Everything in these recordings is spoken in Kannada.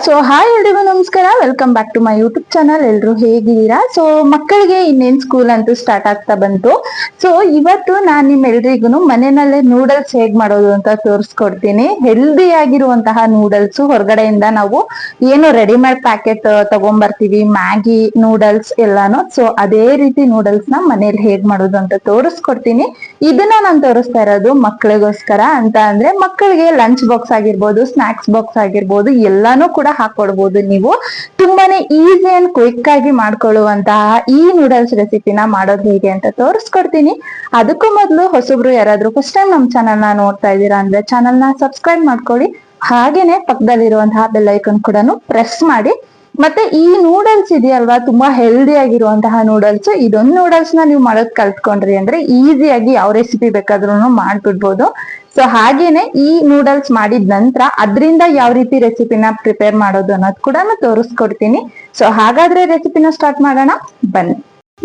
ಸೊ ಹಾಯ್ ಎಲ್ರಿಗೂ ನಮಸ್ಕಾರ, welcome back to my YouTube channel. ಎಲ್ರು ಹೇಗಿದ್ದೀರಾ? ಸೊ ಮಕ್ಕಳಿಗೆ ಇನ್ನೇನ್ ಸ್ಕೂಲ್ ಅಂತೂ ಸ್ಟಾರ್ಟ್ ಆಗ್ತಾ ಬಂತು. ಸೊ ಇವತ್ತು ನಾನು ನಿಮ್ಮೆಲ್ರಿಗೂ ಮನೆಯಲ್ಲೇ ನೂಡಲ್ಸ್ ಹೇಗ್ ಮಾಡೋದು ಅಂತ ತೋರಿಸ್ಕೊಡ್ತೀನಿ. ಹೆಲ್ದಿ ಆಗಿರುವಂತಹ ನೂಡಲ್ಸ್ ಹೊರಗಡೆಯಿಂದ ನಾವು ಏನು ರೆಡಿಮೇಡ್ ಪ್ಯಾಕೆಟ್ ತಗೊಂಡ್ಬರ್ತೀವಿ, ಮ್ಯಾಗಿ ನೂಡಲ್ಸ್ ಎಲ್ಲಾನು. ಸೊ ಅದೇ ರೀತಿ ನೂಡಲ್ಸ್ ನ ಮನೇಲಿ ಹೇಗ್ ಮಾಡೋದು ಅಂತ ತೋರಿಸ್ಕೊಡ್ತೀನಿ. ಇದನ್ನ ನಾನು ತೋರಿಸ್ತಾ ಇರೋದು ಮಕ್ಕಳಿಗೋಸ್ಕರ ಅಂತ. ಅಂದ್ರೆ ಮಕ್ಕಳಿಗೆ ಲಂಚ್ ಬಾಕ್ಸ್ ಆಗಿರ್ಬೋದು, ಸ್ನಾಕ್ಸ್ ಬಾಕ್ಸ್ ಆಗಿರ್ಬೋದು, ಎಲ್ಲಾನು ಕೂಡ ಹಾಕೊಡ್ಬೋದು. ನೀವು ತುಂಬಾನೇ ಈಸಿ ಅಂಡ್ ಕ್ವಿಕ್ ಆಗಿ ಮಾಡ್ಕೊಳ್ಳುವಂತಹ ಈ ನೂಡಲ್ಸ್ ರೆಸಿಪಿನ ಮಾಡೋದು ಹೇಗೆ ಅಂತ ತೋರಿಸ್ಕೊಡ್ತೀನಿ. ಅದಕ್ಕೂ ಮೊದಲು ಹೊಸಬ್ರು ಯಾರಾದ್ರೂ ಫಸ್ಟ್ ಟೈಮ್ ನಮ್ ಚಾನಲ್ ನ ನೋಡ್ತಾ ಇದ್ದೀರಾ ಅಂದ್ರೆ ಚಾನಲ್ ನ ಸಬ್ಸ್ಕ್ರೈಬ್ ಮಾಡ್ಕೊಳ್ಳಿ. ಹಾಗೇನೆ ಪಕ್ಕದಲ್ಲಿರುವಂತಹ ಬೆಲ್ ಐಕನ್ ಕೂಡ ಪ್ರೆಸ್ ಮಾಡಿ. ಮತ್ತೆ ಈ ನೂಡಲ್ಸ್ ಇದೆಯಲ್ವಾ, ತುಂಬಾ ಹೆಲ್ದಿ ಆಗಿರುವಂತಹ ನೂಡಲ್ಸ್. ಇದೊಂದು ನೂಡಲ್ಸ್ ನ ನೀವು ಮಾಡೋದ್ ಕಲ್ತ್ಕೊಂಡ್ರಿ ಅಂದ್ರೆ ಈಸಿಯಾಗಿ ಯಾವ ರೆಸಿಪಿ ಬೇಕಾದ್ರೂ ಮಾಡ್ಬಿಡ್ಬೋದು. ಸೊ ಹಾಗೇನೆ ಈ ನೂಡಲ್ಸ್ ಮಾಡಿದ ನಂತರ ಅದರಿಂದ ಯಾವ ರೀತಿ ರೆಸಿಪಿನ ಪ್ರಿಪೇರ್ ಮಾಡೋದು ಅನ್ನೋದು ಕೂಡ ತೋರಿಸ್ಕೊಡ್ತೀನಿ. ಸೊ ಹಾಗಾದ್ರೆ ರೆಸಿಪಿನ ಸ್ಟಾರ್ಟ್ ಮಾಡೋಣ ಬನ್ನಿ.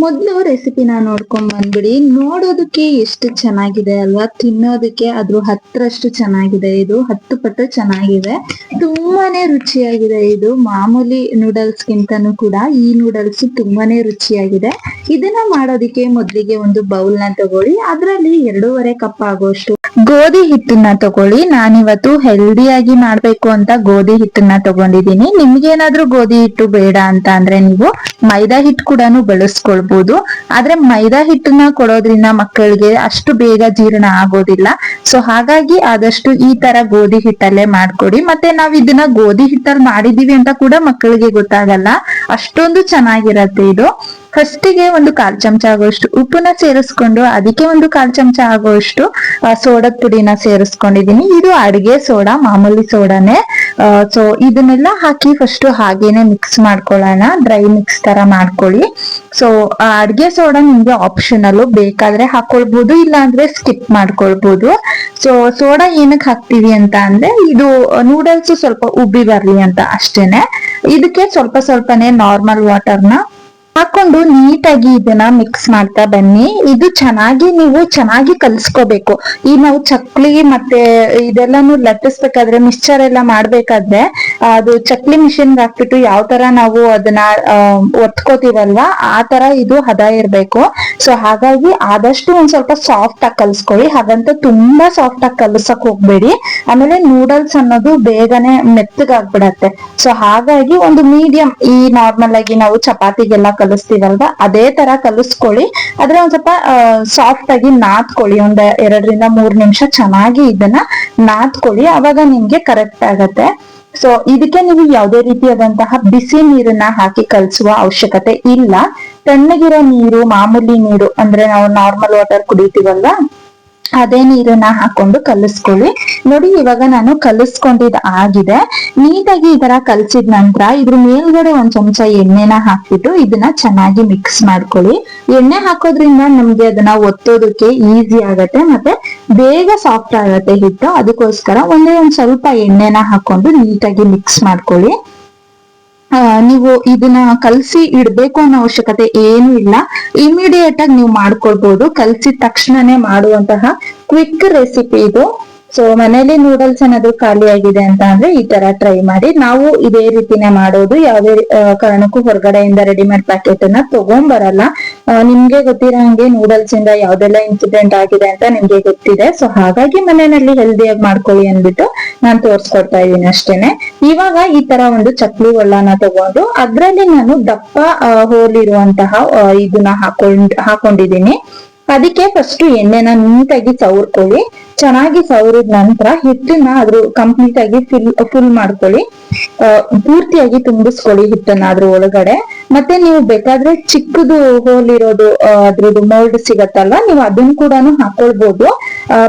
ಮೊದ್ಲು ರೆಸಿಪಿನ ನೋಡ್ಕೊಂಡ್ ಬಂದ್ಬಿಡಿ. ನೋಡೋದಕ್ಕೆ ಎಷ್ಟು ಚೆನ್ನಾಗಿದೆ ಅಲ್ವಾ, ತಿನ್ನೋದಕ್ಕೆ ಅದ್ರ 10ರಷ್ಟು ಚೆನ್ನಾಗಿದೆ. ಇದು 10 ಪಟ್ಟು ಚೆನ್ನಾಗಿದೆ, ತುಂಬಾನೇ ರುಚಿಯಾಗಿದೆ. ಇದು ಮಾಮೂಲಿ ನೂಡಲ್ಸ್ ಗಿಂತನೂ ಕೂಡ ಈ ನೂಡಲ್ಸ್ ತುಂಬಾನೇ ರುಚಿಯಾಗಿದೆ. ಇದನ್ನ ಮಾಡೋದಕ್ಕೆ ಮೊದ್ಲಿಗೆ ಒಂದು ಬೌಲ್ ನ ತಗೊಳ್ಳಿ. ಅದ್ರಲ್ಲಿ 2.5 ಕಪ್ ಆಗುವಷ್ಟು ಗೋಧಿ ಹಿಟ್ಟನ್ನ ತಗೊಳ್ಳಿ. ನಾನಿವತ್ತು ಹೆಲ್ದಿಯಾಗಿ ಮಾಡ್ಬೇಕು ಅಂತ ಗೋಧಿ ಹಿಟ್ಟನ್ನ ತಗೊಂಡಿದೀನಿ. ನಿಮ್ಗೇನಾದ್ರೂ ಗೋಧಿ ಹಿಟ್ಟು ಬೇಡ ಅಂತ ಅಂದ್ರೆ ನೀವು ಮೈದಾ ಹಿಟ್ಟು ಕೂಡ ಬಳಸ್ಕೊಳ್ಬಹುದು. ಆದ್ರೆ ಮೈದಾ ಹಿಟ್ಟನ್ನ ಕೊಡೋದ್ರಿಂದ ಮಕ್ಕಳಿಗೆ ಅಷ್ಟು ಬೇಗ ಜೀರ್ಣ ಆಗೋದಿಲ್ಲ. ಸೊ ಹಾಗಾಗಿ ಆದಷ್ಟು ಈ ತರ ಗೋಧಿ ಹಿಟ್ಟಲ್ಲೇ ಮಾಡ್ಕೊಡಿ. ಮತ್ತೆ ನಾವ್ ಇದನ್ನ ಗೋಧಿ ಹಿಟ್ಟಲ್ಲಿ ಮಾಡಿದೀವಿ ಅಂತ ಕೂಡ ಮಕ್ಕಳಿಗೆ ಗೊತ್ತಾಗಲ್ಲ, ಅಷ್ಟೊಂದು ಚೆನ್ನಾಗಿರತ್ತೆ ಇದು. ಫಸ್ಟಿಗೆ ಒಂದು 1/4 ಚಮಚ ಆಗುವಷ್ಟು ಉಪ್ಪನ್ನ ಸೇರಿಸ್ಕೊಂಡು ಅದಕ್ಕೆ ಒಂದು 1/4 ಚಮಚ ಆಗುವಷ್ಟು ಸೋಡಾ ಪುಡಿನ ಸೇರಿಸ್ಕೊಂಡಿದೀನಿ. ಇದು ಅಡಿಗೆ ಸೋಡಾ, ಮಾಮೂಲಿ ಸೋಡಾನೇ. ಸೊ ಇದನ್ನೆಲ್ಲ ಹಾಕಿ ಫಸ್ಟ್ ಹಾಗೇನೆ ಮಿಕ್ಸ್ ಮಾಡ್ಕೊಳ್ಳೋಣ, ಡ್ರೈ ಮಿಕ್ಸ್ ತರ ಮಾಡ್ಕೊಳ್ಳಿ. ಸೊ ಅಡಿಗೆ ಸೋಡಾ ನಿಮ್ಗೆ ಆಪ್ಷನಲ್, ಬೇಕಾದ್ರೆ ಹಾಕೊಳ್ಬಹುದು, ಇಲ್ಲ ಅಂದ್ರೆ ಸ್ಕಿಪ್ ಮಾಡ್ಕೊಳ್ಬಹುದು. ಸೊ ಸೋಡಾ ಏನಕ್ಕೆ ಹಾಕ್ತಿವಿ ಅಂತ ಅಂದ್ರೆ ಇದು ನೂಡಲ್ಸ್ ಸ್ವಲ್ಪ ಉಬ್ಬಿ ಬರ್ಲಿ ಅಂತ ಅಷ್ಟೇನೆ. ಇದಕ್ಕೆ ಸ್ವಲ್ಪ ಸ್ವಲ್ಪನೇ ನಾರ್ಮಲ್ ವಾಟರ್ನ ಹಾಕೊಂಡು ನೀಟಾಗಿ ಇದನ್ನ ಮಿಕ್ಸ್ ಮಾಡ್ತಾ ಬನ್ನಿ. ಇದು ಚೆನ್ನಾಗಿ ಕಲ್ಸ್ಕೋಬೇಕು. ಈ ನಾವು ಚಕ್ಲಿ ಮತ್ತೆ ಇದೆಲ್ಲಾನು ಲಟ್ಟಿಸ್ಬೇಕಾದ್ರೆ, ಮಿಕ್ಸ್ಚರ್ ಎಲ್ಲ ಮಾಡ್ಬೇಕಾದ್ರೆ ಅದು ಚಕ್ಲಿ ಮಿಷಿನ್ ಹಾಕ್ಬಿಟ್ಟು ಯಾವ ತರ ನಾವು ಅದನ್ನ ಒತ್ಕೋತೀವಲ್ವಾ, ಆ ತರ ಇದು ಹದ ಇರ್ಬೇಕು. ಸೊ ಹಾಗಾಗಿ ಆದಷ್ಟು ಒಂದ್ ಸ್ವಲ್ಪ ಸಾಫ್ಟ್ ಆಗಿ ಕಲ್ಸ್ಕೊಳ್ಳಿ. ಹಾಗಂತ ತುಂಬಾ ಸಾಫ್ಟ್ ಆಗಿ ಕಲ್ಸಕ್ ಹೋಗ್ಬೇಡಿ, ಆಮೇಲೆ ನೂಡಲ್ಸ್ ಅನ್ನೋದು ಬೇಗನೆ ಮೆತ್ತಗಾಗ್ಬಿಡತ್ತೆ. ಸೊ ಹಾಗಾಗಿ ಒಂದು ಮೀಡಿಯಂ, ಈ ನಾರ್ಮಲ್ ಆಗಿ ನಾವು ಚಪಾತಿಗೆಲ್ಲ ಕಲಿಸ್ತೀವಲ್ವಾ ಅದೇ ತರ ಕಲಿಸ್ಕೊಳ್ಳಿ. ಆದ್ರೆ ಒಂದ್ ಸ್ವಲ್ಪ ಸಾಫ್ಟ್ ಆಗಿ ನಾದ್ಕೊಳ್ಳಿ. ಒಂದ್ 2-3 ನಿಮಿಷ ಚೆನ್ನಾಗಿ ಇದನ್ನ ನಾದ್ಕೊಳ್ಳಿ, ಅವಾಗ ನಿಮ್ಗೆ ಕರೆಕ್ಟ್ ಆಗತ್ತೆ. ಸೊ ಇದಕ್ಕೆ ನೀವು ಯಾವುದೇ ರೀತಿಯಾದಂತಹ ಬಿಸಿ ನೀರನ್ನ ಹಾಕಿ ಕಲ್ಸುವ ಅವಶ್ಯಕತೆ ಇಲ್ಲ. ತಣ್ಣಗಿರೋ ನೀರು, ಮಾಮೂಲಿ ನೀರು ಅಂದ್ರೆ ನಾವು ನಾರ್ಮಲ್ ವಾಟರ್ ಕುಡಿತೀವಲ್ವಾ ಅದೇ ನೀರನ್ನ ಹಾಕೊಂಡು ಕಲಿಸ್ಕೊಳ್ಳಿ. ನೋಡಿ ಇವಾಗ ನಾನು ಕಲಿಸ್ಕೊಂಡಿದ್ ಆಗಿದೆ. ನೀಟಾಗಿ ಈ ತರ ಕಲ್ಸಿದ ನಂತರ ಇದ್ರ ಮೇಲ್ಗಡೆ 1 ಚಮಚ ಎಣ್ಣೆನ ಹಾಕ್ಬಿಟ್ಟು ಇದನ್ನ ಚೆನ್ನಾಗಿ ಮಿಕ್ಸ್ ಮಾಡ್ಕೊಳ್ಳಿ. ಎಣ್ಣೆ ಹಾಕೋದ್ರಿಂದ ನಮ್ಗೆ ಅದನ್ನ ಒತ್ತೋದಕ್ಕೆ ಈಸಿ ಆಗತ್ತೆ, ಮತ್ತೆ ಬೇಗ ಸಾಫ್ಟ್ ಆಗತ್ತೆ ಹಿಟ್ಟು. ಅದಕ್ಕೋಸ್ಕರ ಒಂದ್ ಸ್ವಲ್ಪ ಎಣ್ಣೆನ ಹಾಕೊಂಡು ನೀಟಾಗಿ ಮಿಕ್ಸ್ ಮಾಡ್ಕೊಳ್ಳಿ. ನೀವು ಇದನ್ನ ಕಲ್ಸಿ ಇಡ್ಬೇಕು ಅನ್ನೋ ಅವಶ್ಯಕತೆ ಏನು ಇಲ್ಲ, ಇಮಿಡಿಯೇಟ್ ಆಗಿ ನೀವು ಮಾಡ್ಕೊಳ್ಬಹುದು. ಕಲ್ಸಿದ ತಕ್ಷಣನೇ ಮಾಡುವಂತಹ ಕ್ವಿಕ್ ರೆಸಿಪಿ ಇದು. ಸೊ ಮನೇಲಿ ನೂಡಲ್ಸ್ ಏನಾದ್ರು ಖಾಲಿ ಆಗಿದೆ ಅಂತ ಅಂದ್ರೆ ಈ ತರ ಟ್ರೈ ಮಾಡಿ. ನಾವು ಇದೇ ರೀತಿನೇ ಮಾಡೋದು, ಯಾವುದೇ ಕಾರಣಕ್ಕೂ ಹೊರಗಡೆಯಿಂದ ರೆಡಿಮೇಡ್ ಪ್ಯಾಕೆಟ್ ಅನ್ನ ತಗೊಂಡ್ಬರಲ್ಲ. ನಿಮ್ಗೆ ಗೊತ್ತಿರೋ ಹಂಗೆ ನೂಡಲ್ಸ್ ಇಂದ ಯಾವ್ದೆಲ್ಲ ಇನ್ಸಿಡೆಂಟ್ ಆಗಿದೆ ಅಂತ ನಿಮ್ಗೆ ಗೊತ್ತಿದೆ. ಸೊ ಹಾಗಾಗಿ ಮನೆಯಲ್ಲಿ ಹೆಲ್ದಿಯಾಗಿ ಮಾಡ್ಕೊಳ್ಳಿ ಅಂದ್ಬಿಟ್ಟು ನಾನ್ ತೋರ್ಸ್ಕೊಡ್ತಾ ಇದ್ದೀನಿ ಅಷ್ಟೇನೆ. ಇವಾಗ ಈ ತರ ಒಂದು ಚಕ್ಲಿ ಒಳ್ಳನ ತಗೊಂಡು ಅದ್ರಲ್ಲಿ ನಾನು ದಪ್ಪ ಹೋಲ್ ಇರುವಂತಹ ಇದನ್ನ ಹಾಕೊಂಡಿದೀನಿ. ಅದಕ್ಕೆ ಫಸ್ಟ್ ಎಣ್ಣೆನ ನೀಟಾಗಿ ಸವರ್ಕೊಳ್ಳಿ. ಚೆನ್ನಾಗಿ ಸವರಿದ ನಂತರ ಹಿಟ್ಟನ್ನ ಅದ್ರ ಕಂಪ್ಲೀಟ್ ಆಗಿ ಫುಲ್ ಮಾಡ್ಕೊಳ್ಳಿ. ಪೂರ್ತಿಯಾಗಿ ತುಂಬಿಸ್ಕೊಳ್ಳಿ ಹಿಟ್ಟನ್ನ ಅದ್ರ ಒಳಗಡೆ. ಮತ್ತೆ ನೀವು ಬೇಕಾದ್ರೆ ಚಿಕ್ಕದು ಹೋಲ್ ಇರೋದು ಅದ್ರದ್ದು ಮೋಲ್ಡ್ ಸಿಗತ್ತಲ್ವಾ, ನೀವು ಅದನ್ನ ಕೂಡ ಹಾಕೊಳ್ಬಹುದು.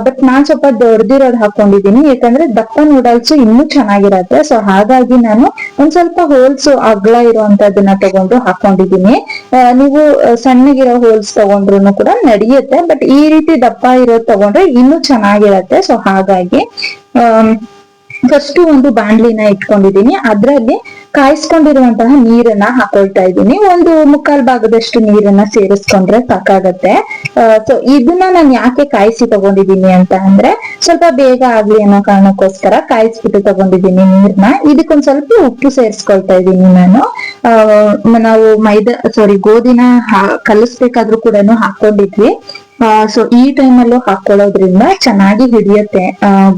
ಬಟ್ ನಾನ್ ಸ್ವಲ್ಪ ದೊಡ್ಡದಿರೋದು ಹಾಕೊಂಡಿದೀನಿ, ಯಾಕಂದ್ರೆ ದಪ್ಪ ನೂಡಲ್ಸ್ ಇನ್ನೂ ಚೆನ್ನಾಗಿರತ್ತೆ. ಸೊ ಹಾಗಾಗಿ ನಾನು ಒಂದ್ ಸ್ವಲ್ಪ ಹೋಲ್ಸ್ ಅಗ್ಲ ಇರುವಂತದನ್ನ ತಗೊಂಡು ಹಾಕೊಂಡಿದೀನಿ. ನೀವು ಸಣ್ಣಗಿರೋ ಹೋಲ್ಸ್ ತಗೊಂಡ್ರು ಕೂಡ ನಡೆಯುತ್ತೆ, ಬಟ್ ಈ ರೀತಿ ದಪ್ಪ ಇರೋದು ತಗೊಂಡ್ರೆ ಇನ್ನೂ ಚೆನ್ನಾಗಿರತ್ತೆ. ಸೊ ಹಾಗಾಗಿ ಫಸ್ಟ್ ಒಂದು ಬಾಂಡ್ಲಿನ ಇಟ್ಕೊಂಡಿದೀನಿ. ಅದ್ರಲ್ಲಿ ಕಾಯಿಸ್ಕೊಂಡಿರುವಂತಹ ನೀರನ್ನ ಹಾಕೊಳ್ತಾ ಇದ್ದೀನಿ. ಒಂದು 3/4 ಭಾಗದಷ್ಟು ನೀರನ್ನ ಸೇರಿಸ್ಕೊಂಡ್ರೆ ಸಾಕಾಗತ್ತೆ. ಸೊ ಇದನ್ನ ನಾನು ಯಾಕೆ ಕಾಯಿಸಿ ತಗೊಂಡಿದ್ದೀನಿ ಅಂತ ಅಂದ್ರೆ ಸ್ವಲ್ಪ ಬೇಗ ಆಗ್ಲಿ ಅನ್ನೋ ಕಾರಣಕ್ಕೋಸ್ಕರ ಕಾಯಿಸ್ಬಿಟ್ಟು ತಗೊಂಡಿದ್ದೀನಿ ನೀರ್ನ. ಇದಕ್ಕೊಂದ್ ಸ್ವಲ್ಪ ಉಪ್ಪು ಸೇರಿಸ್ಕೊಳ್ತಾ ಇದ್ದೀನಿ ನಾನು. ನಾವು ಗೋಧಿನ ಕಲಿಸ್ಬೇಕಾದ್ರೂ ಕೂಡ ಹಾಕೊಂಡಿದ್ವಿ. ಸೊ ಈ ಟೈಮಲ್ಲೂ ಹಾಕೊಳ್ಳೋದ್ರಿಂದ ಚೆನ್ನಾಗಿ ಹಿಡಿಯುತ್ತೆ,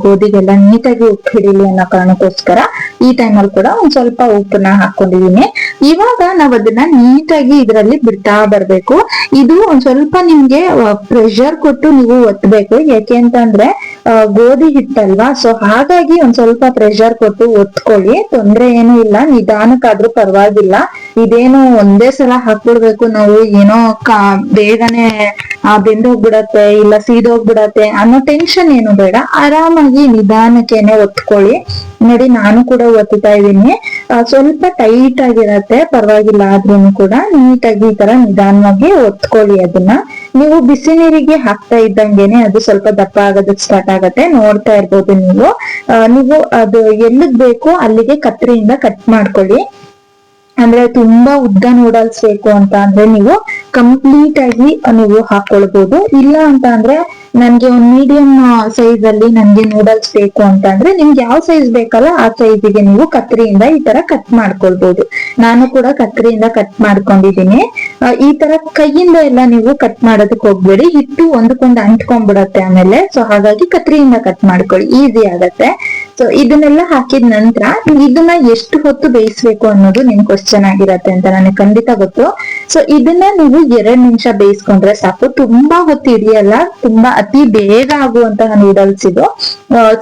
ಗೋಧಿಗೆಲ್ಲ ನೀಟಾಗಿ ಉಪ್ಪು ಹಿಡಿಲಿ ಅನ್ನೋ ಕಾರಣಕ್ಕೋಸ್ಕರ ಈ ಟೈಮಲ್ಲಿ ಕೂಡ ಒಂದ್ ಸ್ವಲ್ಪ ಉಪ್ಪನ್ನ ಹಾಕೊಂಡಿದೀನಿ. ಇವಾಗ ನಾವ್ ಅದನ್ನ ನೀಟಾಗಿ ಇದರಲ್ಲಿ ಬಿಡ್ತಾ ಬರ್ಬೇಕು. ಇದು ಒಂದ್ ಸ್ವಲ್ಪ ನಿಮ್ಗೆ ಪ್ರೆಷರ್ ಕೊಟ್ಟು ನೀವು ಒತ್ತಬೇಕು, ಯಾಕೆ ಅಂತಂದ್ರೆ ಗೋಧಿ ಹಿಟ್ಟಲ್ವಾ, ಸೊ ಹಾಗಾಗಿ ಒಂದ್ ಸ್ವಲ್ಪ ಪ್ರೆಷರ್ ಕೊಟ್ಟು ಒತ್ಕೊಳ್ಳಿ. ತೊಂದ್ರೆ ಏನು ಇಲ್ಲ, ನಿಧಾನಕ್ಕಾದ್ರೂ ಪರವಾಗಿಲ್ಲ. ಇದೇನು ಒಂದೇ ಸಲ ಹಾಕ್ಬಿಡ್ಬೇಕು ನಾವು, ಏನೋ ಬೇಗನೆ ಬೆಂದೋಗ್ಬಿಡತ್ತೆ ಇಲ್ಲ ಸೀದೋಗ್ಬಿಡತ್ತೆ ಅನ್ನೋ ಟೆನ್ಷನ್ ಏನು ಬೇಡ. ಆರಾಮಾಗಿ ನಿಧಾನಕ್ಕೆನೆ ಒತ್ಕೊಳ್ಳಿ. ನೋಡಿ ನಾನು ಕೂಡ ಒತ್ತುತ್ತಾ ಇದ್ದೀನಿ. ಸ್ವಲ್ಪ ಟೈಟ್ ಆಗಿರತ್ತೆ, ಪರವಾಗಿಲ್ಲ, ಆದ್ರೂ ಕೂಡ ನೀಟಾಗಿ ಈ ತರ ನಿಧಾನವಾಗಿ ಒತ್ಕೊಳ್ಳಿ. ಅದನ್ನ ನೀವು ಬಿಸಿ ನೀರಿಗೆ ಹಾಕ್ತಾ ಇದ್ದಂಗೆನೆ ಅದು ಸ್ವಲ್ಪ ದಪ್ಪ ಆಗೋದಕ್ಕೆ ಸ್ಟಾರ್ಟ್ ಆಗತ್ತೆ. ನೋಡ್ತಾ ಇರ್ಬೋದು ನೀವು ಅದು ಎಲ್ಲಿಗ್ ಬೇಕು ಅಲ್ಲಿಗೆ ಕತ್ರಿಯಿಂದ ಕಟ್ ಮಾಡ್ಕೊಳ್ಳಿ. ಅಂದ್ರೆ ತುಂಬಾ ಉದ್ದ ನೂಡಲ್ಸ್ ಬೇಕು ಅಂತ ಅಂದ್ರೆ ನೀವು ಕಂಪ್ಲೀಟ್ ಆಗಿ ನೀವು ಹಾಕೊಳ್ಬಹುದು. ಇಲ್ಲ ಅಂತ ಅಂದ್ರೆ ನನ್ಗೆ ಒಂದ್ ಮೀಡಿಯಂ ಸೈಜ್ ಅಲ್ಲಿ ನನ್ಗೆ ನೂಡಲ್ಸ್ ಬೇಕು ಅಂತ ಅಂದ್ರೆ ನಿಮ್ಗೆ ಯಾವ ಸೈಜ್ ಬೇಕಲ್ಲ ಆ ಸೈಜ್ಗೆ ನೀವು ಕತ್ರಿಯಿಂದ ಈ ತರ ಕಟ್ ಮಾಡ್ಕೊಳ್ಬಹುದು. ನಾನು ಕೂಡ ಕತ್ರಿಯಿಂದ ಕಟ್ ಮಾಡ್ಕೊಂಡಿದೀನಿ. ಈ ತರ ಕೈಯಿಂದ ಎಲ್ಲ ನೀವು ಕಟ್ ಮಾಡೋದಕ್ಕೆ ಹೋಗ್ಬೇಡಿ, ಹಿಟ್ಟು ಒಂದಕ್ಕೊಂದು ಅಂಟ್ಕೊಂಡ್ಬಿಡತ್ತೆ ಆಮೇಲೆ. ಸೊ ಹಾಗಾಗಿ ಕತ್ರಿಯಿಂದ ಕಟ್ ಮಾಡ್ಕೊಳ್ಳಿ, ಈಸಿ ಆಗತ್ತೆ. ಸೊ ಇದನ್ನೆಲ್ಲ ಹಾಕಿದ ನಂತರ ಇದನ್ನ ಎಷ್ಟು ಹೊತ್ತು ಬೇಯಿಸ್ಬೇಕು ಅನ್ನೋದು ನಿಮ್ ಕ್ವಶನ್ ಆಗಿರತ್ತೆ ಅಂತ ನನಗೆ ಖಂಡಿತ ಗೊತ್ತು. ಸೊ ಇದನ್ನ ನೀವು 2 ನಿಮಿಷ ಬೇಯಿಸ್ಕೊಂಡ್ರೆ ಸಾಕು, ತುಂಬಾ ಹೊತ್ತು ಹಿಡಿಯಲ್ಲ, ತುಂಬಾ ಅತಿ ಬೇಗ ಆಗುವಂತಹ ನೂಡಲ್ಸ್ ಇದು.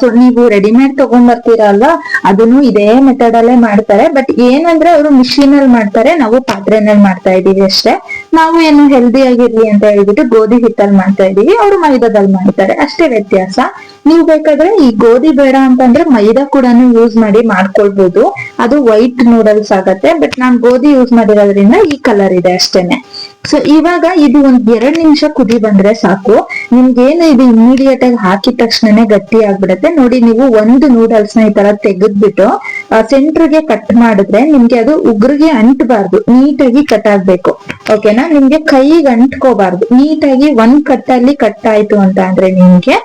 ಸೊ ನೀವು ರೆಡಿಮೇಡ್ ತಗೊಂಡ್ ಬರ್ತೀರಲ್ವ, ಅದನ್ನು ಇದೇ ಮೆಥಡ್ ಅಲ್ಲೇ ಮಾಡ್ತಾರೆ. ಬಟ್ ಏನಂದ್ರೆ ಅವರು ಮಿಷಿನ್ ಅಲ್ಲಿ ಮಾಡ್ತಾರೆ, ನಾವು ಪಾತ್ರೆನಲ್ಲಿ ಮಾಡ್ತಾ ಇದೀವಿ ಅಷ್ಟೇ. ನಾವು ಏನು ಹೆಲ್ದಿ ಆಗಿರ್ಲಿ ಅಂತ ಹೇಳ್ಬಿಟ್ಟು ಗೋಧಿ ಹಿಟ್ಟಲ್ಲಿ ಮಾಡ್ತಾ ಇದೀವಿ, ಅವರು ಮೈದಾದಲ್ಲಿ ಮಾಡ್ತಾರೆ, ಅಷ್ಟೇ ವ್ಯತ್ಯಾಸ. ನೀವು ಬೇಕಾದ್ರೆ ಈ ಗೋಧಿ ಬೇಡ ಅಂತಂದ್ರೆ ಮೈದಾ ಕೂಡ ಯೂಸ್ ಮಾಡಿ ಮಾಡ್ಕೊಳ್ಬಹುದು, ಅದು ವೈಟ್ ನೂಡಲ್ಸ್ ಆಗತ್ತೆ. ಬಟ್ ನಾನ್ ಗೋಧಿ ಯೂಸ್ ಮಾಡಿರೋದ್ರಿಂದ ಈ ಕಲರ್ ಇದೆ ಅಷ್ಟೇನೆ. ಸೊ ಇವಾಗ ಇದು ಒಂದ್ 2 ನಿಮಿಷ ಕುದಿ ಬಂದ್ರೆ ಸಾಕು. ನಿಮ್ಗೇನು ಇದು ಇಮಿಡಿಯೇಟ್ ಆಗಿ ಹಾಕಿದ ತಕ್ಷಣನೇ ಗಟ್ಟಿ ಆಗ್ಬಿಡತ್ತೆ. ನೋಡಿ, ನೀವು ಒಂದು ನೂಡಲ್ಸ್ ನ ಈ ತರ ತೆಗೆದ್ಬಿಟ್ಟು ಸೆಂಟ್ರಿಗೆ ಕಟ್ ಮಾಡಿದ್ರೆ ನಿಮ್ಗೆ ಅದು ಉಗುರಿಗೆ ಅಂಟಬಾರ್ದು, ನೀಟಾಗಿ ಕಟ್ ಆಗ್ಬೇಕು. ಓಕೆನಾ? ನಿಮ್ಗೆ ಕೈಗೆ ಅಂಟ್ಕೋಬಾರ್ದು, ನೀಟಾಗಿ ಒಂದ್ ಕಟ್ಟಲ್ಲಿ ಕಟ್ ಆಯ್ತು ಅಂತ ಅಂದ್ರೆ ನಿಮ್ಗೆ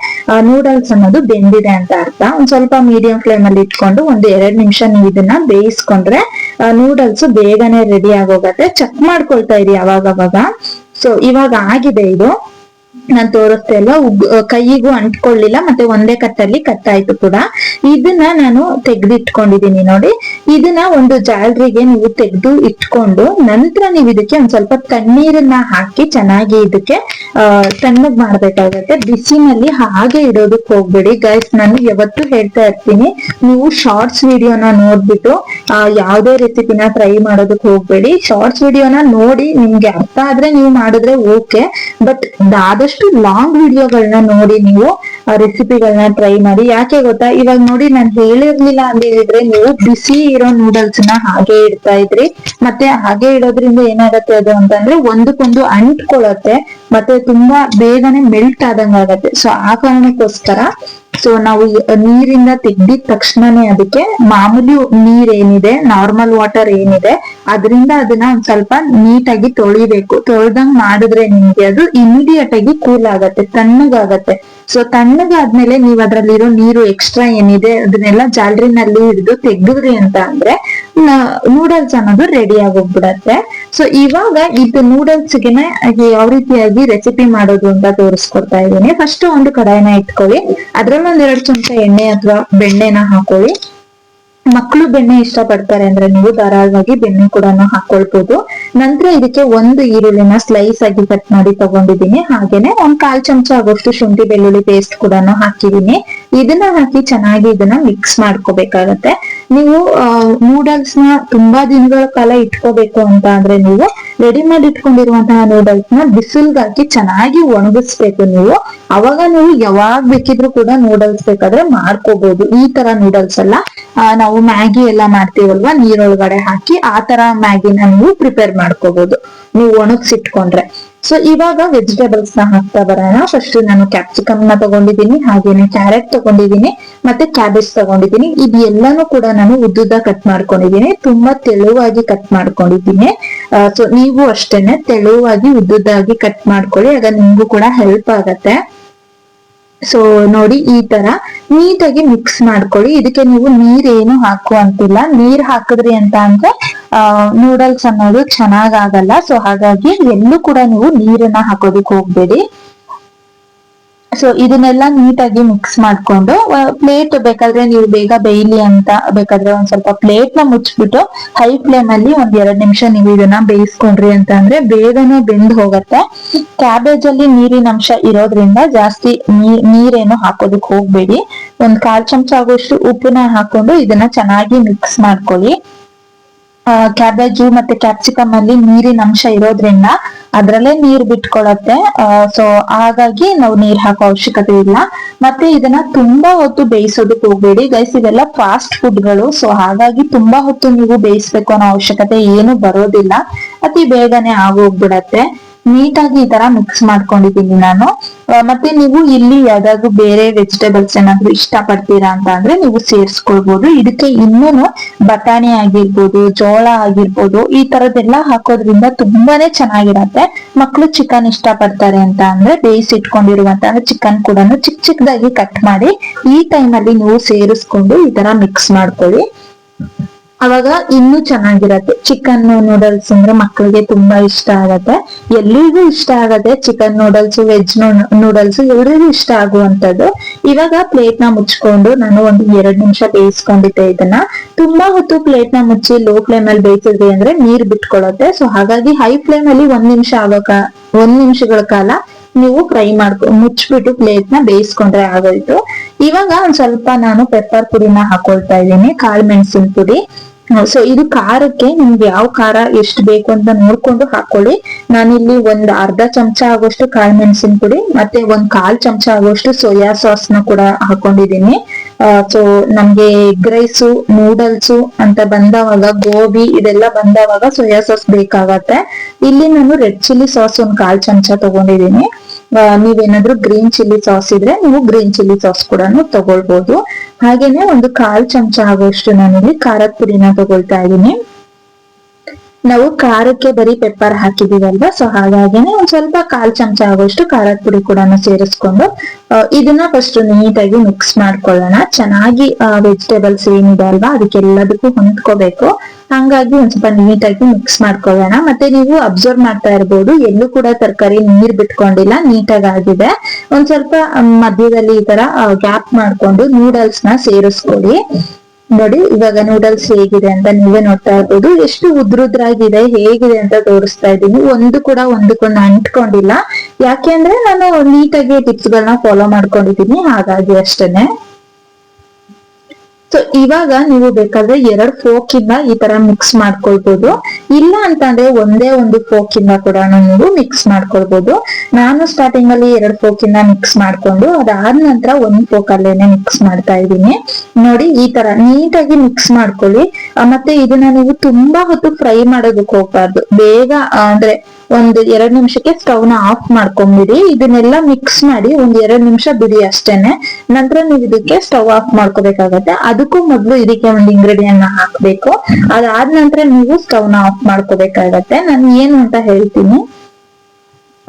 ನೂಡಲ್ಸ್ ಅನ್ನೋದು ಬೆಂದಿದೆ ಅಂತ ಅರ್ಥ. ಒಂದ್ ಸ್ವಲ್ಪ ಮೀಡಿಯಂ ಫ್ಲೇಮ್ ಅಲ್ಲಿ ಇಟ್ಕೊಂಡು ಒಂದು 2 ನಿಮಿಷ ನೀವು ಇದನ್ನ ಬೇಯಿಸ್ಕೊಂಡ್ರೆ ನೂಡಲ್ಸ್ ಬೇಗನೆ ರೆಡಿ ಆಗೋಗತ್ತೆ. ಚೆಕ್ ಮಾಡ್ಕೊಳ್ತಾ ಇರಿ ಅವಾಗವಾಗ. ಸೊ ಇವಾಗ ಆಗಿದೆ ಇದು, ನಾನ್ ತೋರಿಸ್ತಾ ಇಲ್ಲ, ಕೈಗೂ ಅಂಟ್ಕೊಳ್ಳಿಲ್ಲ, ಮತ್ತೆ ಒಂದೇ ಕಟ್ಟಲ್ಲಿ ಕಟ್ ಆಯ್ತು ಕೂಡ. ಇದನ್ನ ನಾನು ತೆಗೆದಿಟ್ಕೊಂಡಿದೀನಿ ನೋಡಿ. ಇದನ್ನ ಒಂದು ಜಾಲರಿಗೆ ನೀವು ತೆಗೆದು ಇಟ್ಕೊಂಡು ನಂತರ ನೀವು ಇದಕ್ಕೆ ಒಂದ್ ಸ್ವಲ್ಪ ತಣ್ಣೀರನ್ನ ಹಾಕಿ ಚೆನ್ನಾಗಿ ಇದಕ್ಕೆ ತಣ್ಣಗ್ ಮಾಡ್ಬೇಕಾಗತ್ತೆ. ಬಿಸಿನಲ್ಲಿ ಹಾಗೆ ಇಡೋದಕ್ಕೆ ಹೋಗ್ಬೇಡಿ ಗೈಸ್. ನಾನು ಯಾವತ್ತೂ ಹೇಳ್ತಾ ಇರ್ತೀನಿ, ನೀವು ಶಾರ್ಟ್ಸ್ ವಿಡಿಯೋನ ನೋಡ್ಬಿಟ್ಟು ಯಾವ್ದೇ ರೆಸಿಪಿನ ಟ್ರೈ ಮಾಡೋದಕ್ಕೆ ಹೋಗ್ಬೇಡಿ. ಶಾರ್ಟ್ಸ್ ವಿಡಿಯೋನ ನೋಡಿ ನಿಮ್ಗೆ ಅರ್ಥ ಆದ್ರೆ ನೀವು ಮಾಡಿದ್ರೆ ಓಕೆ, ಬಟ್ ಆದಷ್ಟು ಲಾಂಗ್ ವಿಡಿಯೋಗಳನ್ನ ನೋಡಿ ನೀವು ರೆಸಿಪಿಗಳನ್ನ ಟ್ರೈ ಮಾಡಿ. ಯಾಕೆ ಗೊತ್ತಾ, ಇವಾಗ ನೋಡಿ ನಾನು ಹೇಳಿರ್ಲಿಲ್ಲ ಅಂತ ಹೇಳಿದ್ರೆ ನೀವು ಬಿಸಿ ಇರೋ ನೂಡಲ್ಸ್ ನ ಹಾಗೆ ಇಡ್ತಾ ಇದ್ರಿ. ಮತ್ತೆ ಹಾಗೆ ಇಡೋದ್ರಿಂದ ಏನಾಗತ್ತೆ ಅದು ಅಂತಂದ್ರೆ ಒಂದಕ್ಕೊಂದು ಅಂಟ್ಕೊಳತ್ತೆ, ಮತ್ತೆ ತುಂಬಾ ಬೇಗನೆ ಮೆಲ್ಟ್ ಆದಂಗ ಆಗತ್ತೆ. ಸೊ ಆ ಕಾರಣಕ್ಕೋಸ್ಕರ ಸೊ ನಾವು ನೀರಿಂದ ತೆಗ್ದಿದ ತಕ್ಷಣನೇ ಅದಕ್ಕೆ ಮಾಮೂಲಿ ನೀರ್ ಏನಿದೆ, ನಾರ್ಮಲ್ ವಾಟರ್ ಏನಿದೆ, ಅದರಿಂದ ಅದನ್ನ ಒಂದ್ ಸ್ವಲ್ಪ ನೀಟಾಗಿ ತೊಳಿಬೇಕು. ತೊಳ್ದಂಗ್ ಮಾಡಿದ್ರೆ ನಿಮ್ಗೆ ಅದು ಇಮಿಡಿಯೇಟ್ ಆಗಿ ಕೂಲ್ ಆಗತ್ತೆ, ತಣ್ಣಗಾಗತ್ತೆ. ಸೊ ತಣ್ಣಗಾದ್ಮೇಲೆ ನೀವ್ ಅದ್ರಲ್ಲಿರೋ ನೀರು ಎಕ್ಸ್ಟ್ರಾ ಏನಿದೆ ಅದನ್ನೆಲ್ಲ ಜಾಲರಿನಲ್ಲಿ ಹಿಡಿದು ತೆಗ್ದಿದ್ರಿ ಅಂತ ಅಂದ್ರೆ ನೂಡಲ್ಸ್ ಅನ್ನೋದು ರೆಡಿ ಆಗೋಗ್ಬಿಡತ್ತೆ. ಸೊ ಇವಾಗ ಇದು ನೂಡಲ್ಸ್ಗೆನೆ ಯಾವ ರೀತಿಯಾಗಿ ರೆಸಿಪಿ ಮಾಡೋದು ಅಂತ ತೋರಿಸ್ಕೊಡ್ತಾ ಇದ್ದೀನಿ. ಫಸ್ಟ್ ಒಂದು ಕಡಾಯಿನ ಇಟ್ಕೊಳ್ಳಿ, ಅದ್ರಲ್ಲಿ 1-2 ಚಮಚ ಎಣ್ಣೆ ಅಥವಾ ಬೆಣ್ಣೆನ ಹಾಕೊಳ್ಳಿ. ಮಕ್ಕಳು ಬೆಣ್ಣೆ ಇಷ್ಟ ಪಡ್ತಾರೆ ಅಂದ್ರೆ ನೀವು ಧಾರಾಳವಾಗಿ ಬೆಣ್ಣೆ ಕೂಡ ಹಾಕೊಳ್ಬಹುದು. ನಂತರ ಇದಕ್ಕೆ 1 ಈರುಳ್ಳಿನ ಸ್ಲೈಸ್ ಆಗಿ ಕಟ್ ಮಾಡಿ ತಗೊಂಡಿದ್ದೀನಿ. ಹಾಗೇನೆ 1/4 ಚಮಚ ಆಗೋಷ್ಟು ಶುಂಠಿ ಬೆಳ್ಳುಳ್ಳಿ ಪೇಸ್ಟ್ ಕೂಡ ಹಾಕಿದೀನಿ. ಇದನ್ನ ಹಾಕಿ ಚೆನ್ನಾಗಿ ಇದನ್ನ ಮಿಕ್ಸ್ ಮಾಡ್ಕೋಬೇಕಾಗತ್ತೆ. ನೀವು ನೂಡಲ್ಸ್ ನ ತುಂಬಾ ದಿನಗಳ ಕಾಲ ಇಟ್ಕೋಬೇಕು ಅಂತ ಅಂದ್ರೆ ನೀವು ರೆಡಿಮೇಡ್ ಇಟ್ಕೊಂಡಿರುವಂತಹ ನೂಡಲ್ಸ್ ನ ಬಿಸಿಲ್ಗೆ ಹಾಕಿ ಚೆನ್ನಾಗಿ ಒಣಗಿಸ್ಬೇಕು ನೀವು. ಅವಾಗ ನೀವು ಯಾವಾಗ ಬೇಕಿದ್ರು ಕೂಡ ನೂಡಲ್ಸ್ ಬೇಕಾದ್ರೆ ಮಾಡ್ಕೋಬಹುದು. ಈ ತರ ನೂಡಲ್ಸ್ ಎಲ್ಲ ನಾವು ಮ್ಯಾಗಿ ಎಲ್ಲ ಮಾಡ್ತೀವಲ್ವಾ, ನೀರೊಳಗಡೆ ಹಾಕಿ ಆ ತರ ಮ್ಯಾಗಿನ ನೀವು ಪ್ರಿಪೇರ್ ಮಾಡ್ಕೋಬಹುದು ನೀವು ಒಣಗ್ಸಿಟ್ಕೊಂಡ್ರೆ. ಸೊ ಇವಾಗ ವೆಜಿಟೇಬಲ್ಸ್ ನ ಹಾಕ್ತಾ ಬರೋಣ. ಫಸ್ಟ್ ನಾನು ಕ್ಯಾಪ್ಸಿಕಮ್ ನ ತಗೊಂಡಿದ್ದೀನಿ, ಹಾಗೇನೆ ಕ್ಯಾರೆಟ್ ತಗೊಂಡಿದ್ದೀನಿ, ಮತ್ತೆ ಕ್ಯಾಬೇಜ್ ತಗೊಂಡಿದ್ದೀನಿ. ಇದು ಎಲ್ಲಾನು ಕೂಡ ನಾನು ಉದ್ದುದ್ದ ಕಟ್ ಮಾಡ್ಕೊಂಡಿದ್ದೀನಿ, ತುಂಬಾ ತೆಳುವಾಗಿ ಕಟ್ ಮಾಡ್ಕೊಂಡಿದ್ದೀನಿ. ಸೊ ನೀವು ಅಷ್ಟೇನೆ ತೆಳುವಾಗಿ ಉದ್ದುದ್ದಾಗಿ ಕಟ್ ಮಾಡ್ಕೊಳ್ಳಿ, ಆಗ ನಿಮ್ಗೂ ಕೂಡ ಹೆಲ್ಪ್ ಆಗತ್ತೆ. ಸೊ ನೋಡಿ ಈ ತರ ನೀಟಾಗಿ ಮಿಕ್ಸ್ ಮಾಡ್ಕೊಳ್ಳಿ. ಇದಕ್ಕೆ ನೀವು ನೀರೇನು ಹಾಕುವಂತಿಲ್ಲ. ನೀರ್ ಹಾಕಿದ್ರಿ ಅಂತ ಅಂದ್ರೆ ನೂಡಲ್ಸ್ ಅನ್ನೋದು ಚೆನ್ನಾಗ್ ಆಗಲ್ಲ. ಸೊ ಹಾಗಾಗಿ ಎಲ್ಲೂ ಕೂಡ ನೀವು ನೀರನ್ನ ಹಾಕೋದಕ್ಕೆ ಹೋಗ್ಬೇಡಿ. ಸೊ ಇದನ್ನೆಲ್ಲ ನೀಟಾಗಿ ಮಿಕ್ಸ್ ಮಾಡ್ಕೊಂಡು ಪ್ಲೇಟ್ ಬೇಕಾದ್ರೆ ನೀವು ಬೇಗ ಬೇಯ್ಲಿ ಅಂತ ಬೇಕಾದ್ರೆ ಒಂದ್ ಸ್ವಲ್ಪ ಪ್ಲೇಟ್ ನ ಮುಚ್ಬಿಟ್ಟು ಹೈ ಫ್ಲೇಮ್ ಅಲ್ಲಿ ಒಂದ್ 2 ನಿಮಿಷ ನೀವು ಇದನ್ನ ಬೇಯಿಸ್ಕೊಂಡ್ರಿ ಅಂತ ಅಂದ್ರೆ ಬೇಗನೆ ಬೆಂದ್ ಹೋಗತ್ತೆ. ಕ್ಯಾಬೇಜ್ ಅಲ್ಲಿ ನೀರಿನ ಅಂಶ ಇರೋದ್ರಿಂದ ಜಾಸ್ತಿ ನೀರೇನು ಹಾಕೋದಕ್ ಹೋಗ್ಬೇಡಿ. 1/4 ಚಮಚ ಆಗೋಷ್ಟು ಉಪ್ಪನ್ನ ಹಾಕೊಂಡು ಇದನ್ನ ಚೆನ್ನಾಗಿ ಮಿಕ್ಸ್ ಮಾಡ್ಕೊಳ್ಳಿ. ಕ್ಯಾಬೇಜು ಮತ್ತೆ ಕ್ಯಾಪ್ಸಿಕಮ್ ಅಲ್ಲಿ ನೀರಿನ ಅಂಶ ಇರೋದ್ರಿಂದ ಅದ್ರಲ್ಲೇ ನೀರ್ ಬಿಟ್ಕೊಳತ್ತೆ. ಸೊ ಹಾಗಾಗಿ ನಾವು ನೀರ್ ಹಾಕೋ ಅವಶ್ಯಕತೆ ಇಲ್ಲ. ಮತ್ತೆ ಇದನ್ನ ತುಂಬಾ ಹೊತ್ತು ಬೇಯಿಸೋದಕ್ಕೆ ಹೋಗ್ಬೇಡಿ ಗೈಸ್, ಇದೆಲ್ಲ ಫಾಸ್ಟ್ ಫುಡ್ಗಳು. ಸೊ ಹಾಗಾಗಿ ತುಂಬಾ ಹೊತ್ತು ನೀವು ಬೇಯಿಸ್ಬೇಕು ಅನ್ನೋ ಅವಶ್ಯಕತೆ ಏನು ಬರೋದಿಲ್ಲ, ಅತಿ ಬೇಗನೆ ಆಗೋಗ್ಬಿಡತ್ತೆ. ನೀಟಾಗಿ ಈ ತರ ಮಿಕ್ಸ್ ಮಾಡ್ಕೊಂಡಿದ್ದೀನಿ ನಾನು. ಮತ್ತೆ ನೀವು ಇಲ್ಲಿ ಯಾವ್ದಾದ್ರು ಬೇರೆ ವೆಜಿಟೇಬಲ್ಸ್ ಏನಾದ್ರು ಇಷ್ಟ ಪಡ್ತೀರಾ ಅಂತ ಅಂದ್ರೆ ನೀವು ಸೇರ್ಸ್ಕೊಳ್ಬಹುದು. ಇದಕ್ಕೆ ಇನ್ನೂನು ಬಟಾಣಿ ಆಗಿರ್ಬೋದು, ಜೋಳ ಆಗಿರ್ಬೋದು, ಈ ತರದೆಲ್ಲ ಹಾಕೋದ್ರಿಂದ ತುಂಬಾನೇ ಚೆನ್ನಾಗಿರತ್ತೆ. ಮಕ್ಳು ಚಿಕನ್ ಇಷ್ಟ ಪಡ್ತಾರೆ ಅಂತ ಅಂದ್ರೆ ಬೇಯಿಸಿಟ್ಕೊಂಡಿರುವಂತ ಚಿಕನ್ ಕೂಡ ಚಿಕ್ಕ ಚಿಕ್ಕದಾಗಿ ಕಟ್ ಮಾಡಿ ಈ ಟೈಮ್ ಅಲ್ಲಿ ನೀವು ಸೇರಿಸ್ಕೊಂಡು ಈ ತರ ಮಿಕ್ಸ್ ಮಾಡ್ಕೊಳ್ಳಿ. ಅವಾಗ ಇನ್ನೂ ಚೆನ್ನಾಗಿರತ್ತೆ. ಚಿಕನ್ ನೂಡಲ್ಸ್ ಅಂದ್ರೆ ಮಕ್ಕಳಿಗೆ ತುಂಬಾ ಇಷ್ಟ ಆಗತ್ತೆ, ಎಲ್ರಿಗೂ ಇಷ್ಟ ಆಗತ್ತೆ. ಚಿಕನ್ ನೂಡಲ್ಸ್, ವೆಜ್ ನೂಡಲ್ಸ್ ಎಲ್ರಿಗೂ ಇಷ್ಟ ಆಗುವಂತದ್ದು. ಇವಾಗ ಪ್ಲೇಟ್ ನ ಮುಚ್ಕೊಂಡು ನಾನು ಒಂದು 2 ನಿಮಿಷ ಬೇಯಿಸ್ಕೊಂಡಿದ್ದೆ. ಇದನ್ನ ತುಂಬಾ ಹೊತ್ತು ಪ್ಲೇಟ್ ನ ಮುಚ್ಚಿ ಲೋ ಫ್ಲೇಮ್ ಅಲ್ಲಿ ಬೇಯಿಸಿದ್ರಿ ಅಂದ್ರೆ ನೀರ್ ಬಿಟ್ಕೊಳತ್ತೆ. ಸೊ ಹಾಗಾಗಿ ಹೈ ಫ್ಲೇಮ್ ಅಲ್ಲಿ 1 ನಿಮಿಷ 1 ನಿಮಿಷಗಳ ಕಾಲ ನೀವು ಫ್ರೈ ಮುಚ್ಬಿಟ್ಟು ಪ್ಲೇಟ್ ನ ಬೇಯಿಸ್ಕೊಂಡ್ರೆ ಆಗೋಯ್ತು. ಇವಾಗ ಒಂದ್ ಸ್ವಲ್ಪ ನಾನು ಪೆಪ್ಪರ್ ಪುಡಿನ ಹಾಕೊಳ್ತಾ ಇದ್ದೀನಿ, ಕಾಳು ಮೆಣಸಿನ ಪುಡಿ. ಸೊ ಇದು ಖಾರಕ್ಕೆ ನಿಮ್ಗೆ ಯಾವ ಖಾರ ಎಷ್ಟು ಬೇಕು ಅಂತ ನೋಡ್ಕೊಂಡು ಹಾಕೊಳ್ಳಿ. ನಾನಿಲ್ಲಿ ಒಂದ್ ಅರ್ಧ ಚಮಚ ಆಗೋಷ್ಟು ಕಾಳು ಮೆಣಸಿನ ಪುಡಿ ಮತ್ತೆ 1/4 ಚಮಚ ಆಗೋಷ್ಟು ಸೋಯಾ ಸಾಸ್ ನ ಕೂಡ ಹಾಕೊಂಡಿದೀನಿ. ಸೊ ನಮ್ಗೆ ಎಗ್ ರೈಸು, ನೂಡಲ್ಸು ಅಂತ ಬಂದವಾಗ, ಗೋಬಿ ಇದೆಲ್ಲ ಬಂದವಾಗ ಸೋಯಾ ಸಾಸ್ ಬೇಕಾಗತ್ತೆ. ಇಲ್ಲಿ ನಾನು ರೆಡ್ ಚಿಲ್ಲಿ ಸಾಸ್ 1/4 ಚಮಚ ತಗೊಂಡಿದೀನಿ. ನೀವೇನಾದ್ರೂ ಗ್ರೀನ್ ಚಿಲ್ಲಿ ಸಾಸ್ ಇದ್ರೆ ನೀವು ಗ್ರೀನ್ ಚಿಲ್ಲಿ ಸಾಸ್ ಕೂಡ ತಗೊಳ್ಬಹುದು. ಹಾಗೇನೆ 1/4 ಚಮಚ ಆಗೋಷ್ಟು ನಾನಿಲ್ಲಿ ಖಾರದ ಪುಡಿನ ತಗೊಳ್ತಾ ಇದ್ದೀನಿ. ನಾವು ಖಾರಕ್ಕೆ ಬರೀ ಪೆಪ್ಪರ್ ಹಾಕಿದೀವಲ್ವಾ, ಸೊ ಹಾಗಾಗಿನೇ ಒಂದ್ ಸ್ವಲ್ಪ 1/4 ಚಮಚ ಆಗೋಷ್ಟು ಖಾರದ ಪುಡಿ ಕೂಡ ಸೇರಿಸ್ಕೊಂಡು ಇದನ್ನ ಫಸ್ಟ್ ನೀಟಾಗಿ ಮಿಕ್ಸ್ ಮಾಡ್ಕೊಳ್ಳೋಣ. ಚೆನ್ನಾಗಿ ವೆಜಿಟೇಬಲ್ಸ್ ಏನಿದೆ ಅಲ್ವಾ ಅದಕ್ಕೆಲ್ಲದಕ್ಕೂ ಹೊಂದ್ಕೋಬೇಕು. ಹಂಗಾಗಿ ಒಂದ್ ಸ್ವಲ್ಪ ನೀಟಾಗಿ ಮಿಕ್ಸ್ ಮಾಡ್ಕೊಳ್ಳೋಣ. ಮತ್ತೆ ನೀವು ಅಬ್ಸರ್ವ್ ಮಾಡ್ತಾ ಇರ್ಬೋದು, ಎಲ್ಲೂ ಕೂಡ ತರಕಾರಿ ನೀರ್ ಬಿಟ್ಕೊಂಡಿಲ್ಲ, ನೀಟಾಗಿ ಆಗಿದೆ. ಒಂದ್ ಸ್ವಲ್ಪ ಮಧ್ಯದಲ್ಲಿ ಈ ತರ ಗ್ಯಾಪ್ ಮಾಡ್ಕೊಂಡು ನೂಡಲ್ಸ್ ನ ಸೇರಿಸ್ಕೊಳ್ಳಿ. ನೋಡಿ ಇವಾಗ ನೂಡಲ್ಸ್ ಹೇಗಿದೆ ಅಂತ ನೀವೇ ನೋಡ್ತಾ ಇರ್ಬೋದು. ಎಷ್ಟು ಉದ್ರುದ್ರಾಗಿದೆ, ಹೇಗಿದೆ ಅಂತ ತೋರಿಸ್ತಾ ಇದ್ದೀನಿ. ಒಂದು ಕೂಡ ಒಂದಕ್ಕೊಂದು ಅಂಟ್ಕೊಂಡಿಲ್ಲ, ಯಾಕೆ ಅಂದ್ರೆ ನಾನು ನೀಟಾಗಿ ಟಿಪ್ಸ್ ಗಳನ್ನ ಫಾಲೋ ಮಾಡ್ಕೊಂಡಿದ್ದೀನಿ, ಹಾಗಾಗಿ ಅಷ್ಟೇನೆ. ಸೊ ಇವಾಗ ನೀವು ಬೇಕಾದ್ರೆ 2 ಫೋರ್ಕ್ ಇಂದ ಈ ತರ ಮಿಕ್ಸ್ ಮಾಡ್ಕೊಳ್ಬಹುದು. ಇಲ್ಲ ಅಂತ ಅಂದ್ರೆ ಒಂದೇ ಒಂದು ಫೋರ್ಕ್ ಇಂದ ಕೂಡ ನೀವು ಮಿಕ್ಸ್ ಮಾಡ್ಕೊಳ್ಬಹುದು. ನಾನು ಸ್ಟಾರ್ಟಿಂಗ್ ಅಲ್ಲಿ 2 ಫೋರ್ಕ್ ಇಂದ ಮಿಕ್ಸ್ ಮಾಡ್ಕೊಂಡು ಅದಾದ ನಂತರ 1 ಫೋರ್ಕ್ ಅಲ್ಲೇನೆ ಮಿಕ್ಸ್ ಮಾಡ್ತಾ ಇದ್ದೀನಿ. ನೋಡಿ ಈ ತರ ನೀಟಾಗಿ ಮಿಕ್ಸ್ ಮಾಡ್ಕೊಳ್ಳಿ. ಮತ್ತೆ ಇದನ್ನ ನೀವು ತುಂಬಾ ಹೊತ್ತು ಫ್ರೈ ಮಾಡೋದಕ್ಕೆ ಹೋಗ್ಬಾರ್ದು. ಬೇಗ ಅಂದ್ರೆ 1-2 ನಿಮಿಷಕ್ಕೆ ಸ್ಟವ್ ನ ಆಫ್ ಮಾಡ್ಕೊಂಡ್ಬಿಡಿ. ಇದನ್ನೆಲ್ಲ ಮಿಕ್ಸ್ ಮಾಡಿ 1-2 ನಿಮಿಷ ಬಿಡಿ ಅಷ್ಟೇನೆ. ನಂತರ ನೀವು ಇದಕ್ಕೆ ಸ್ಟವ್ ಆಫ್ ಮಾಡ್ಕೋಬೇಕಾಗತ್ತೆ. ಅದಕ್ಕೂ ಮೊದ್ಲು ಇದಕ್ಕೆ ಒಂದು ಇಂಗ್ರೀಡಿಯಂಟ್ ನ ಹಾಕ್ಬೇಕು. ಅದಾದ ನಂತರ ನೀವು ಸ್ಟವ್ ನ ಆಫ್ ಮಾಡ್ಕೋಬೇಕಾಗತ್ತೆ. ನಾನು ಏನು ಅಂತ ಹೇಳ್ತೀನಿ.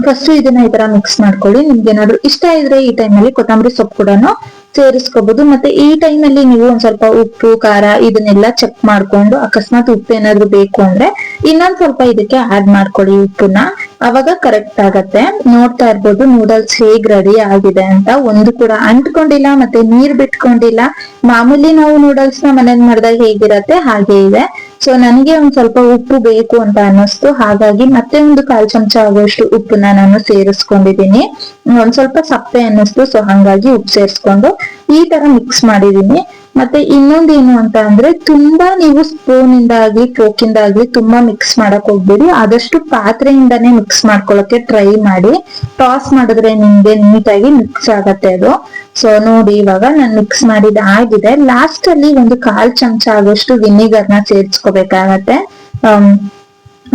ಫಸ್ಟ್ ಇದನ್ನ ಈ ತರ ಮಿಕ್ಸ್ ಮಾಡ್ಕೊಳ್ಳಿ. ನಿಮ್ಗೆ ಏನಾದ್ರು ಇಷ್ಟ ಇದ್ರೆ ಈ ಟೈಮ್ ಅಲ್ಲಿ ಕೊತ್ತಂಬರಿ ಸೊಪ್ಪು ಕೂಡ ಸೇರಿಸ್ಕೋಬಹುದು. ಮತ್ತೆ ಈ ಟೈಮ್ ಅಲ್ಲಿ ನೀವು ಒಂದ್ ಸ್ವಲ್ಪ ಉಪ್ಪು, ಖಾರ ಇದನ್ನೆಲ್ಲ ಚೆಕ್ ಮಾಡ್ಕೊಂಡು ಅಕಸ್ಮಾತ್ ಉಪ್ಪು ಏನಾದ್ರು ಬೇಕು ಅಂದ್ರೆ ಇನ್ನೊಂದ್ ಸ್ವಲ್ಪ ಇದಕ್ಕೆ ಆಡ್ ಮಾಡ್ಕೊಳ್ಳಿ ಉಪ್ಪನ್ನ, ಅವಾಗ ಕರೆಕ್ಟ್ ಆಗತ್ತೆ. ನೋಡ್ತಾ ಇರ್ಬೋದು ನೂಡಲ್ಸ್ ಹೇಗ್ ರೆಡಿ ಆಗಿದೆ ಅಂತ. ಒಂದು ಕೂಡ ಅಂಟ್ಕೊಂಡಿಲ್ಲ ಮತ್ತೆ ನೀರ್ ಬಿಟ್ಕೊಂಡಿಲ್ಲ. ಮಾಮೂಲಿ ನಾವು ನೂಡಲ್ಸ್ ನ ಮನೇಲಿ ಮಾಡಿದಾಗ ಹೇಗಿರತ್ತೆ ಹಾಗೆ ಇದೆ. ಸೊ ನನಗೆ ಒಂದ್ ಸ್ವಲ್ಪ ಉಪ್ಪು ಬೇಕು ಅಂತ ಅನ್ನಿಸ್ತು, ಹಾಗಾಗಿ ಮತ್ತೆ 1/4 ಚಮಚ ಆಗುವಷ್ಟು ಉಪ್ಪನ್ನ ನಾನು ಸೇರಿಸ್ಕೊಂಡಿದ್ದೀನಿ. ಒಂದ್ ಸ್ವಲ್ಪ ಸಪ್ಪೆ ಅನ್ನಿಸ್ತು, ಸೊ ಹಂಗಾಗಿ ಉಪ್ಪು ಸೇರಿಸ್ಕೊಂಡು ಈ ತರ ಮಿಕ್ಸ್ ಮಾಡಿದೀನಿ. ಮತ್ತೆ ಇನ್ನೊಂದೇನು ಅಂತ ಅಂದ್ರೆ ತುಂಬಾ ನೀವು ಸ್ಪೂನ್ ಇಂದ ಆಗ್ಲಿ ಫೋರ್ಕ್ ಇಂದ ಆಗ್ಲಿ ತುಂಬಾ ಮಿಕ್ಸ್ ಮಾಡಕ್ ಹೋಗ್ಬೇಡಿ. ಆದಷ್ಟು ಪಾತ್ರೆಯಿಂದಾನೇ ಮಿಕ್ಸ್ ಮಾಡ್ಕೊಳಕ್ಕೆ ಟ್ರೈ ಮಾಡಿ. ಟಾಸ್ ಮಾಡಿದ್ರೆ ನಿಮ್ಗೆ ನೀಟಾಗಿ ಮಿಕ್ಸ್ ಆಗತ್ತೆ ಅದು. ಸೊ ನೋಡಿ ಇವಾಗ ನಾನು ಮಿಕ್ಸ್ ಮಾಡಿದ ಆಗಿದೆ. ಲಾಸ್ಟ್ ಅಲ್ಲಿ 1/4 ಚಮಚ ಆಗೋಷ್ಟು ವಿನಿಗರ್ ನ ಸೇರ್ಸ್ಕೋಬೇಕಾಗತ್ತೆ.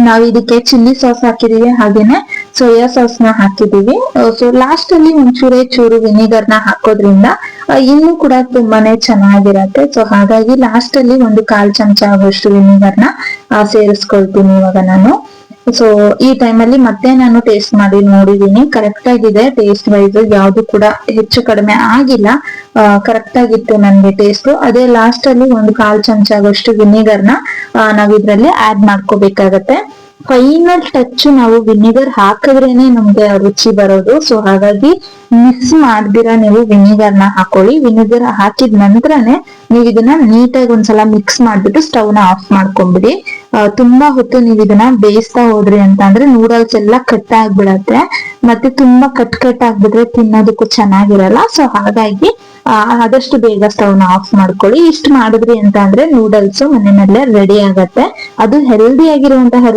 ನಾವ್ ಇದಕ್ಕೆ ಚಿಲ್ಲಿ ಸಾಸ್ ಹಾಕಿದೀವಿ, ಹಾಗೇನೆ ಸೋಯಾ ಸಾಸ್ ನ ಹಾಕಿದೀವಿ. ಸೊ ಲಾಸ್ಟ್ ಅಲ್ಲಿ ಚೂರು ವಿನಿಗರ್ ನ ಹಾಕೋದ್ರಿಂದ ಇನ್ನೂ ಕೂಡ ತುಂಬಾನೇ ಚೆನ್ನಾಗಿರತ್ತೆ. ಸೊ ಹಾಗಾಗಿ ಲಾಸ್ಟ್ ಅಲ್ಲಿ 1/4 ಚಮಚ ಆಗುವಷ್ಟು ವಿನಿಗರ್ ನ ಸೇರಿಸ್ಕೊಳ್ತೀನಿ ಇವಾಗ ನಾನು. ಸೊ ಈ ಟೈಮಲ್ಲಿ ಮತ್ತೆ ನಾನು ಟೇಸ್ಟ್ ಮಾಡಿ ನೋಡಿದೀನಿ, ಕರೆಕ್ಟ್ ಆಗಿದೆ ಟೇಸ್ಟ್ ವೈಸ್, ಯಾವ್ದು ಕೂಡ ಹೆಚ್ಚು ಕಡಿಮೆ ಆಗಿಲ್ಲ, ಕರೆಕ್ಟ್ ಆಗಿತ್ತು ನನ್ಗೆ ಟೇಸ್ಟ್. ಅದೇ ಲಾಸ್ಟ್ ಅಲ್ಲಿ 1/4 ಚಮಚ ಆಗುವಷ್ಟು ವಿನಿಗರ್ ನ ನಾವ್ ಇದ್ರಲ್ಲಿ ಆಡ್ ಮಾಡ್ಕೋಬೇಕಾಗತ್ತೆ. ಫೈನಲ್ ಟಚ್ ನಾವು ವಿನಿಗರ್ ಹಾಕಿದ್ರೇನೆ ನಮ್ಗೆ ರುಚಿ ಬರೋದು. ಸೊ ಹಾಗಾಗಿ ಮಿಕ್ಸ್ ಮಾಡ್ದಿರ ನೀವು ವಿನಿಗರ್ ನ ಹಾಕೊಳ್ಳಿ. ವಿನಿಗರ್ ಹಾಕಿದ ನಂತರನೇ ನೀವು ಇದನ್ನ ನೀಟಾಗಿ ಒಂದ್ಸಲ ಮಿಕ್ಸ್ ಮಾಡ್ಬಿಟ್ಟು ಸ್ಟವ್ ನ ಆಫ್ ಮಾಡ್ಕೊಂಡ್ಬಿಡಿ. ತುಂಬಾ ಹೊತ್ತು ನೀವು ಇದನ್ನ ಬೇಯಿಸ್ತಾ ಹೋದ್ರಿ ಅಂತ ಅಂದ್ರೆ ನೂಡಲ್ಸ್ ಎಲ್ಲ ಕಟ್ ಆಗ್ಬಿಡತ್ತೆ, ಮತ್ತೆ ತುಂಬಾ ಕಟ್ ಆಗ್ಬಿಟ್ರೆ ತಿನ್ನೋದಕ್ಕೂ ಚೆನ್ನಾಗಿರಲ್ಲ. ಸೊ ಹಾಗಾಗಿ ಆದಷ್ಟು ಬೇಗ ಸ್ಟವ್ ನ ಆಫ್ ಮಾಡ್ಕೊಳ್ಳಿ. ಇಷ್ಟ ಮಾಡಿದ್ರಿ ಅಂತ ಅಂದ್ರೆ ನೂಡಲ್ಸ್ ಮನೆಯಲ್ಲೇ ರೆಡಿ ಆಗತ್ತೆ. ಅದು ಹೆಲ್ದಿ ಆಗಿರುವಂತಹ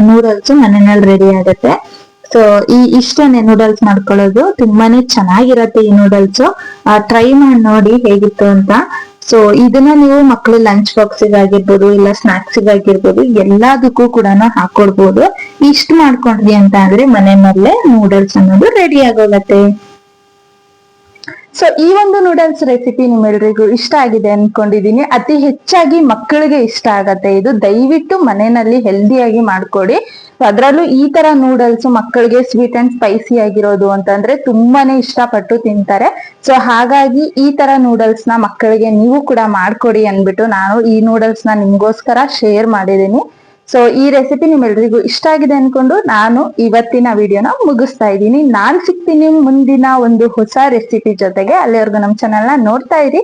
ನೂಡಲ್ಸ್ ಮನೆಯಲ್ಲಿ ರೆಡಿ ಆಗತ್ತೆ. ಸೊ ಇಷ್ಟನೇ ನೂಡಲ್ಸ್ ಮಾಡ್ಕೊಳ್ಳೋದು, ತುಂಬಾನೇ ಚೆನ್ನಾಗಿರತ್ತೆ ಈ ನೂಡಲ್ಸ್. ಟ್ರೈ ಮಾಡಿ ನೋಡಿ ಹೇಗಿತ್ತು ಅಂತ. ಸೊ ಇದನ್ನ ನೀವು ಮಕ್ಕಳು ಲಂಚ್ ಬಾಕ್ಸಿಗಾಗಿರ್ಬೋದು ಇಲ್ಲ ಸ್ನಾಕ್ಸಿಗಾಗಿರ್ಬೋದು ಎಲ್ಲದಕ್ಕೂ ಕೂಡ ಹಾಕೊಳ್ಬಹುದು. ಇಷ್ಟ ಮಾಡ್ಕೊಂಡ್ವಿ ಅಂತ ಅಂದ್ರೆ ಮನೆಯಲ್ಲೇ ನೂಡಲ್ಸ್ ಅನ್ನೋದು ರೆಡಿ ಆಗೋಗತ್ತೆ. ಸೊ ಈ ಒಂದು ನೂಡಲ್ಸ್ ರೆಸಿಪಿ ನಿಮ್ಮೆಲ್ರಿಗೂ ಇಷ್ಟ ಆಗಿದೆ ಅನ್ಕೊಂಡಿದೀನಿ. ಅತಿ ಹೆಚ್ಚಾಗಿ ಮಕ್ಕಳಿಗೆ ಇಷ್ಟ ಆಗತ್ತೆ ಇದು. ದಯವಿಟ್ಟು ಮನೆಯಲ್ಲಿ ಹೆಲ್ದಿಯಾಗಿ ಮಾಡ್ಕೊಡಿ. ಅದ್ರಲ್ಲೂ ಈ ತರ ನೂಡಲ್ಸ್ ಮಕ್ಕಳಿಗೆ ಸ್ವೀಟ್ ಅಂಡ್ ಸ್ಪೈಸಿ ಆಗಿರೋದು ಅಂತಂದ್ರೆ ತುಂಬಾನೇ ಇಷ್ಟಪಟ್ಟು ತಿಂತಾರೆ. ಸೊ ಹಾಗಾಗಿ ಈ ತರ ನೂಡಲ್ಸ್ ನ ಮಕ್ಕಳಿಗೆ ನೀವು ಕೂಡ ಮಾಡ್ಕೊಡಿ ಅನ್ಬಿಟ್ಟು ನಾನು ಈ ನೂಡಲ್ಸ್ ನ ನಿಮ್ಗೋಸ್ಕರ ಶೇರ್ ಮಾಡಿದೀನಿ. ಸೊ ಈ ರೆಸಿಪಿ ನಿಮ್ಮೆಲ್ರಿಗೂ ಇಷ್ಟ ಆಗಿದೆ ಅನ್ಕೊಂಡು ನಾನು ಇವತ್ತಿನ ವಿಡಿಯೋನ ಮುಗಿಸ್ತಾ ಇದ್ದೀನಿ. ನಾನ್ ಸಿಗ್ತೀನಿ ಮುಂದಿನ ಒಂದು ಹೊಸ ರೆಸಿಪಿ ಜೊತೆಗೆ. ಅಲ್ಲಿವರೆಗೂ ನಮ್ಮ ಚಾನೆಲ್ ನ ನೋಡ್ತಾ ಇರಿ.